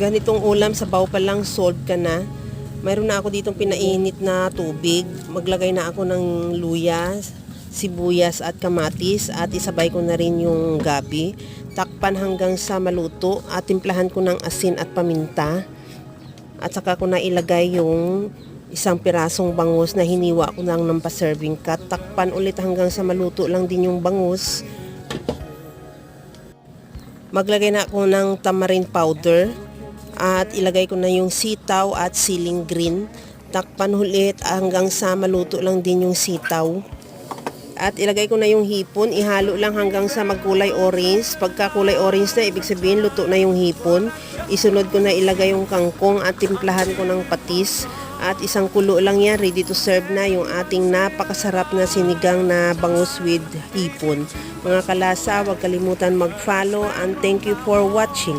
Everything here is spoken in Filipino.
Ganitong ulam, sabaw pa lang, solve ka na. Mayroon na ako ditong pinainit na tubig. Maglagay na ako ng luya, sibuyas at kamatis at isabay ko na rin yung gabi. Takpan hanggang sa maluto at timplahan ko ng asin at paminta. At saka ko na ilagay yung isang pirasong bangus na hiniwa ko lang ng pa-serving cut. Takpan ulit hanggang sa maluto lang din yung bangus. Maglagay na ako ng tamarind powder. At ilagay ko na yung sitaw at siling green. Takpan ulit hanggang sa maluto lang din yung sitaw. At ilagay ko na yung hipon. Ihalo lang hanggang sa magkulay orange. Pagka kulay orange na, ibig sabihin luto na yung hipon. Isunod ko na ilagay yung kangkong at timplahan ko ng patis. At isang kulo lang yan, ready to serve na yung ating napakasarap na sinigang na bangus with hipon. Mga kalasa, huwag kalimutan mag-follow and thank you for watching.